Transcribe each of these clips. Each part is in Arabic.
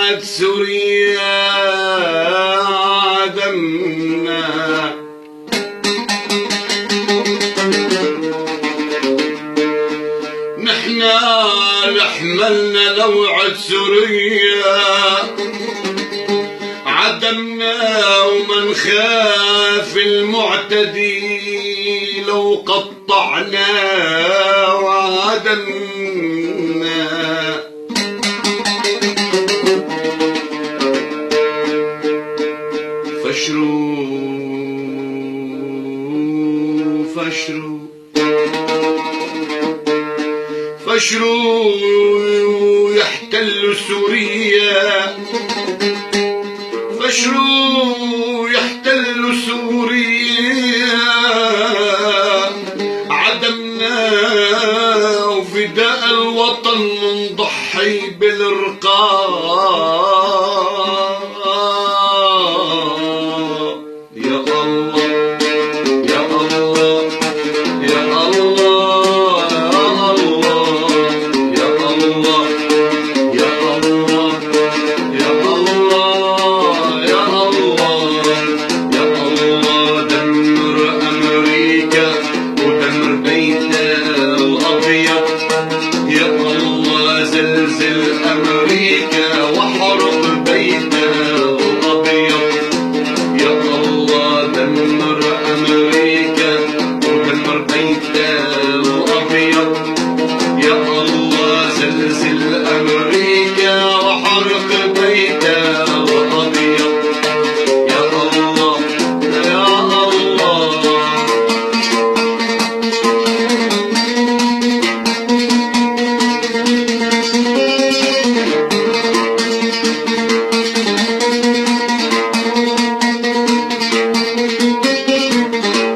وعد سوريا عدمنا، نحنا لحملنا لوعد سوريا عدمنا، وما نخاف المعتدي لو قطعنا وعدمنا. فشروا فشروا فشروا يحتلوا سوريا، فشروا يحتلوا سوريا عدمنا، وفداء الوطن نضحي بالرقاب. يا الله يا الله يا الله يا الله يا الله يا الله يا الله يا الله. دمر أمريكا ودمر بيتها الأبيض، يا الله زلزل أمريكا واحرق بيتها الأبيض، يا الله دمر أمريكا ودمر بيتها الأبيض، يا الله زلزل أمريكا وحرق بيتها الأبيض، يا الله يا الله.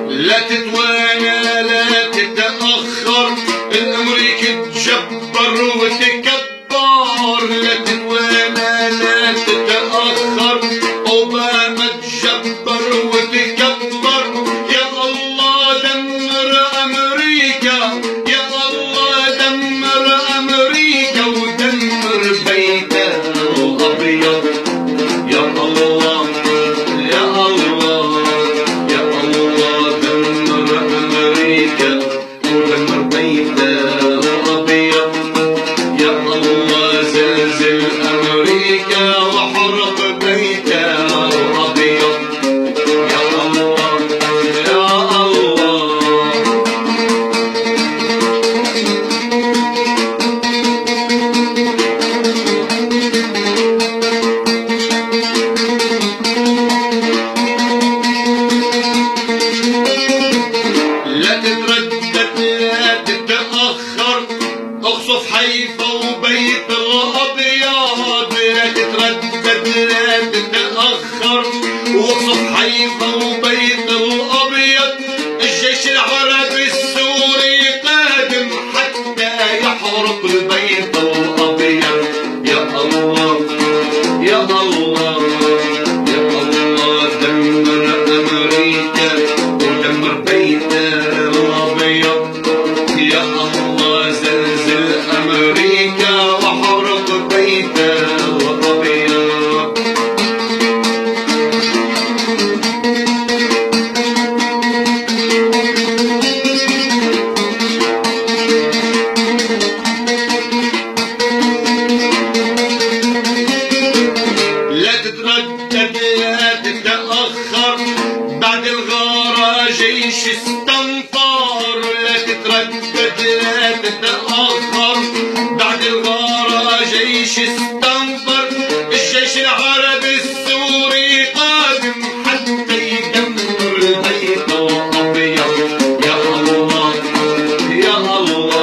لا تتوانى لا تتأخر، الأمريكي تجبر وتكبر، لا تتوانى لا تتأخر، أوباما تجبر وتكبر، يا الله دمر أمريكا، يا الله دمر أمريكا ودمر بيتها الأبيض، يا الله يا الله يا الله دمر أمريكا ودمر بيتها الأبيض، يا الله زلزل أمريكا وحرق بيتها الأبيض، يا الله يا الله. لا تتردد لا تتأخر، اقصف حيفا وبيت الأبيض، لا تتردد لا تتأخر، واقصف حيفا وبيت الأبيض، الجيش العربي السوري قادم حتى يحرق البيت الأبيض، يا الله يا الله يا الله دمر أمريكا ودمر بيتها الأبيض، يا الله زلزل أمريكا وحرق بيتها الأبيض. لا تتردد لا تتأخر، بعد الغارة جيش استنفر، لا تتردد لا تتأخر، بعد الغارة جيش استنفر، الجيش العربي السوري قادم حتى يدمر البيت الأبيض، يا الله يا الله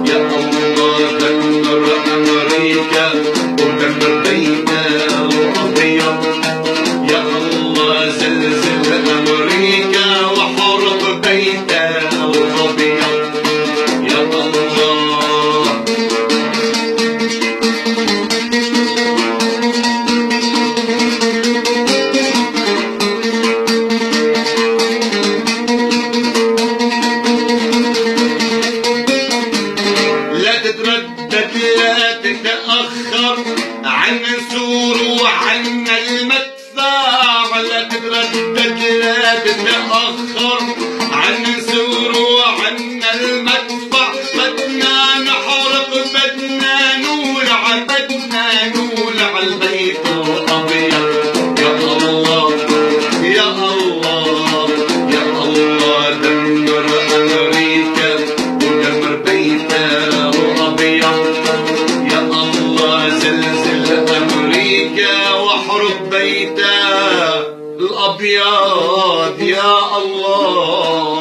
يا الله دمر أمريكا ودمر بيتها الأبيض، يا الله زلزل أمريكا وحرق لا تتردد لا تتأخر عن الزور وعنا المدفع بدنا نحرق بدنا نولع بدنا نولع البيت الأبيض يا الله يا الله يا الله دمر أمريكا ودمر بيت الأبيض يا الله زلزل أمريكا واحرق بيت الأبيض يا الله